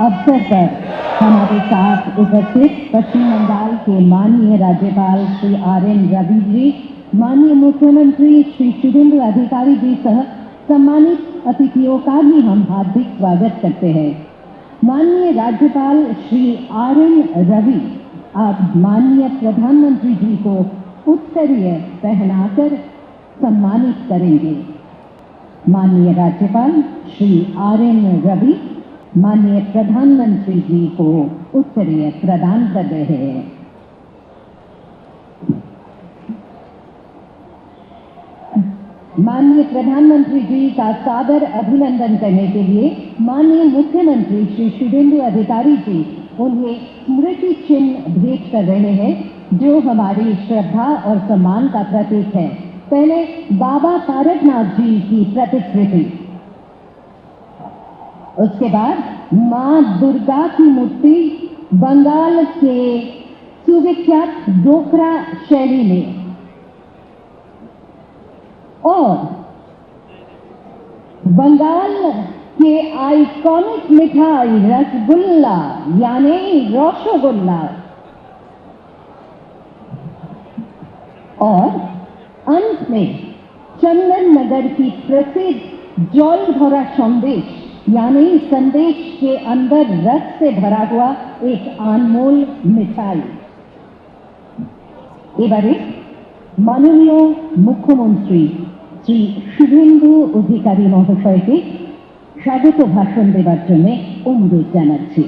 अवसर पर हमारे साथ उपस्थित पश्चिम बंगाल के माननीय राज्यपाल श्री आर.एन. रवि जी, माननीय मुख्यमंत्री श्री शुभेंदु अधिकारी जी सह सम्मानित अतिथियों का भी हम हार्दिक स्वागत करते हैं। माननीय राज्यपाल श्री आर.एन. रवि अब माननीय प्रधानमंत्री जी को उत्तरीय पहनाकर सम्मानित करेंगे। माननीय राज्यपाल श्री आर.एन. रवि माननीय प्रधानमंत्री जी को उत्तरीय प्रदान कर रहे हैं। माननीय प्रधानमंत्री जी का सादर अभिनंदन करने के लिए माननीय मुख्यमंत्री श्री शुभेंदु अधिकारी जी उन्हें स्मृति चिन्ह भेंट कर रहे हैं, जो हमारी श्रद्धा और सम्मान का प्रतीक है। पहले बाबा तारकनाथ जी की प्रतिकृति। उसके बाद मां दुर्गा की मूर्ति बंगाल के सुविख्यात डोकरा शैली में, और बंगाल के आइकॉनिक मिठाई रसगुल्ला यानी रसगुल्ला, और अंत में चंदन नगर की प्रसिद्ध जल भरा संदेश यानी संदेश के अंदर रस से भरा हुआ एक अनमोल मिठाई। এবারে মাননীয় মুখ্যমন্ত্রী শ্রী শুভেন্দু অধিকারী মহাশয়কে স্বাগত ভাষণ দেবার জন্য অনুরোধ জানাচ্ছি।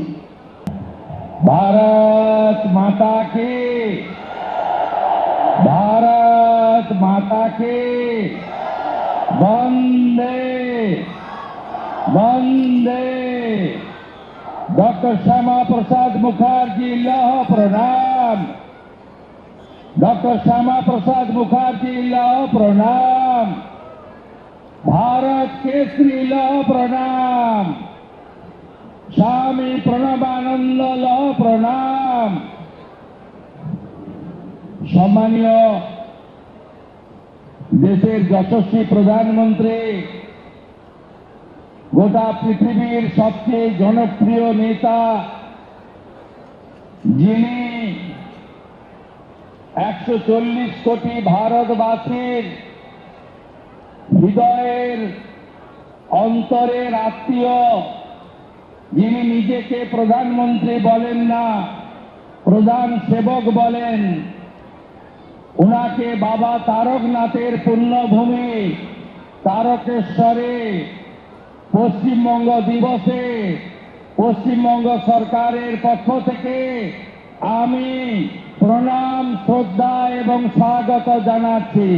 भारत माता की, भारत माता की, वंदे वंदे। डॉक्टर श्यामा प्रसाद मुखर्जी लौह प्रणाम, डॉक्टर श्यामा प्रसाद मुखर्जी लौह प्रणाम, भारत केसरी लौह प्रणाम, स्वामी प्रणबानंद लौह प्रणाम। सम्मानीय देशेर यशस्वी प्रधानमंत्री, गोटा पृथिवीर सबचेये जनप्रिय नेता, जिनि 140 कोटी भारतवासीर हृदयेर अंतरेर आत्मीय, যিনি নিজেকে প্রধানমন্ত্রী বলেন না, প্রধান সেবক বলেন, উনাকে বাবা তারকনাথের পুণ্যভূমি তারকেশ্বরে পশ্চিমবঙ্গ দিবসে পশ্চিমবঙ্গ সরকারের পক্ষ থেকে আমি প্রণাম, শ্রদ্ধা এবং স্বাগত জানাচ্ছি।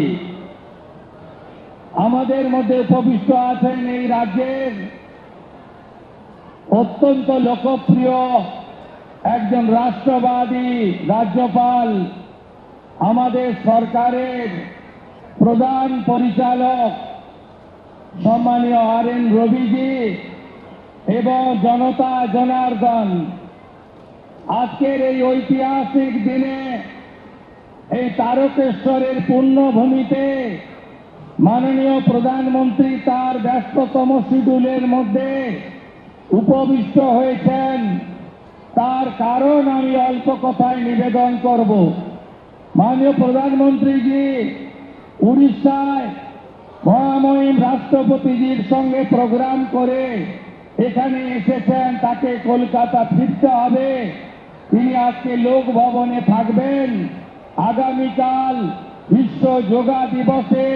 আমাদের মধ্যে উপবিষ্ট আছেন এই রাজ্যের অত্যন্ত লোকপ্রিয় একজন রাষ্ট্রবাদী রাজ্যপাল, আমাদের সরকারের প্রধান পরিচালক সম্মানীয় RN রবিজি এবং জনতা জনার্দন। আজকের এই ঐতিহাসিক দিনে এই তারকেশ্বরের পুণ্যভূমিতে মাননীয় প্রধানমন্ত্রী তার ব্যস্ততম শিডিউলের মধ্যে উপবিষ্ট হয়েছেন, তার কারণ আমি অল্প কথায় নিবেদন করব। মাননীয় প্রধানমন্ত্রীজি উড়িষ্যায় মহামহিম রাষ্ট্রপতিজির সঙ্গে প্রোগ্রাম করে এখানে এসেছেন, তাকে কলকাতা ফিরতে হবে। তিনি আজকে লোক ভবনে থাকবেন। আগামীকাল বিশ্ব যোগা দিবসে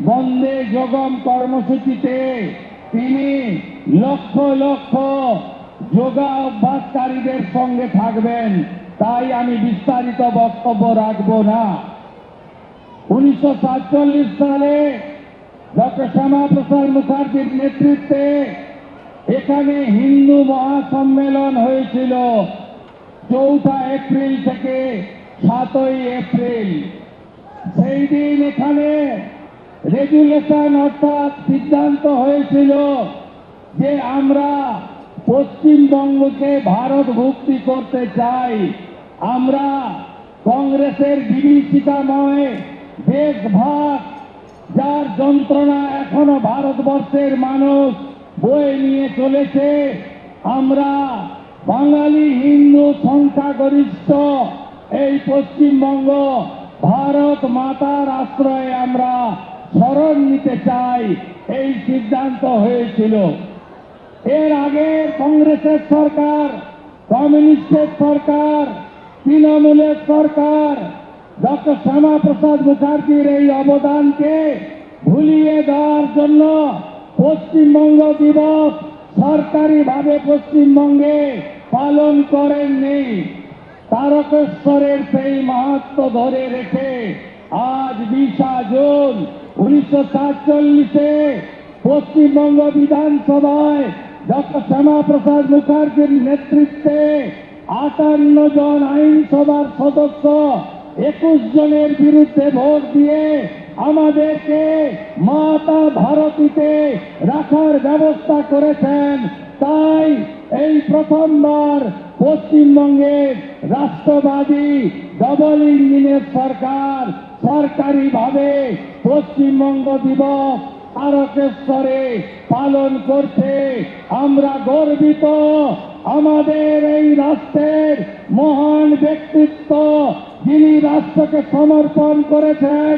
বন্দে যোগম কর্মসূচিতে তিনি লক্ষ লক্ষ যোগা অভ্যাসকারীদের সঙ্গে থাকবেন। তাই আমি বিস্তারিত বক্তব্য রাখব না। 1947 সালে ডক্টর শ্যামা প্রসাদ মুখার্জির নেতৃত্বে এখানে হিন্দু মহাসম্মেলন হয়েছিল 4 এপ্রিল থেকে 7 এপ্রিল। সেই দিন এখানে রেজুলেশন অর্থাৎ সিদ্ধান্ত হয়েছিল যে আমরা পশ্চিমবঙ্গকে ভারতভুক্তি করতে চাই। আমরা কংগ্রেসের বিভীষিকাময় দেশভাগ, যার যন্ত্রণা এখনো ভারতবর্ষের মানুষ বয়ে নিয়ে চলেছে, আমরা বাঙালি হিন্দু সংখ্যাগরিষ্ঠ এই পশ্চিমবঙ্গ ভারত মাতার আশ্রয়ে আমরা শরণ নিতে চাই, এই সিদ্ধান্ত হয়েছিল। এর আগে কংগ্রেসের সরকার, কমিউনিস্টের সরকার, তৃণমূলের সরকার ডক্টর শ্যামা প্রসাদ মুখার্জির এই অবদানকে ভুলিয়ে দেওয়ার জন্য পশ্চিমবঙ্গ দিবস সরকারিভাবে পশ্চিমবঙ্গে পালন করেননি। তারকেশ্বরের সেই মাহাত্ম্য ধরে রেখে আজ 20 জুন 1947-এ পশ্চিমবঙ্গ বিধানসভায় ডক্টর শ্যামা প্রসাদ মুখার্জির নেতৃত্বে 58 জন আইনসভার সদস্য 21 জনের বিরুদ্ধে ভোট দিয়ে আমাদেরকে মাতা ভারতীতে রাখার ব্যবস্থা করেছেন। তাই এই প্রথমবার পশ্চিমবঙ্গের রাষ্ট্রবাদী ডবল ইঞ্জিনের সরকার সরকারিভাবে পশ্চিমবঙ্গ দিবস তারকেশ্বরে পালন করছে। আমরা গর্বিত। আমাদের এই রাষ্ট্রের মহান ব্যক্তিত্ব, যিনি রাষ্ট্রকে সমর্পণ করেছেন,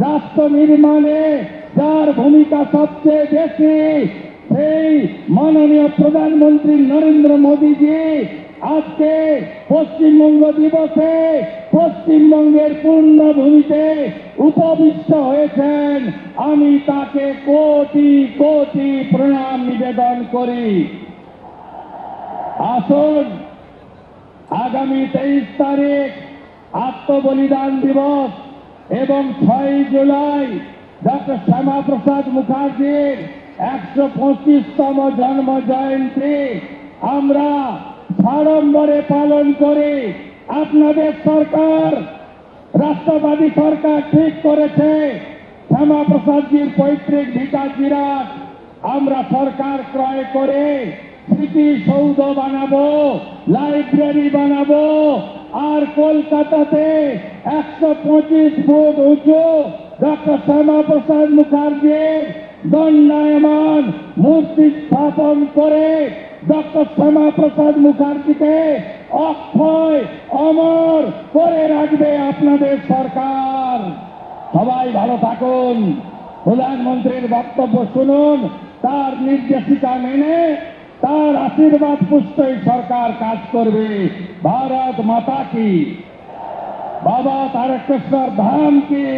রাষ্ট্র নির্মাণে যার ভূমিকা সবচেয়ে বেশি, সেই মাননীয় প্রধানমন্ত্রী নরেন্দ্র মোদীজি আজকে পশ্চিমবঙ্গ দিবসে পশ্চিমবঙ্গের পূর্ণভূমিতে উপবিষ্ট হয়েছেন। আমি তাকে কোটি কোটি প্রণাম নিবেদন করি। আসুন, আগামী 23 তারিখ আত্মবলিদান দিবস এবং 6 জুলাই ডক্টর শ্যামাপ্রসাদ মুখার্জির 125তম জন্ম জয়ন্তী আমরা সাড়ম্বরে পালন করি। আপনাদের সরকার, রাষ্ট্রবাদী সরকার ঠিক করেছে শ্যামাপ্রসাদজির পৈতৃক ভিটা জিরাট আমরা সরকার ক্রয় করে স্মৃতিসৌধ বানাবো, লাইব্রেরি বানাবো, আর কলকাতাতে 125 ফুট উঁচু ডক্টর শ্যামাপ্রসাদ মুখার্জির দণ্ডায়মান মূর্তি স্থাপন করে ডক্টর শ্যামাপ্রসাদ মুখার্জিকে অক্ষয় অমর করে রাখবে আপনাদের সরকার। সবাই ভালো থাকুন। প্রধানমন্ত্রীর বক্তব্য শুনুন, তার নির্দেশিকা মেনে তার আশীর্বাদ পুষ্টই সরকার কাজ করবে। ভারত মাতা কি, বাবা তারকেশ্বর ধাম কি।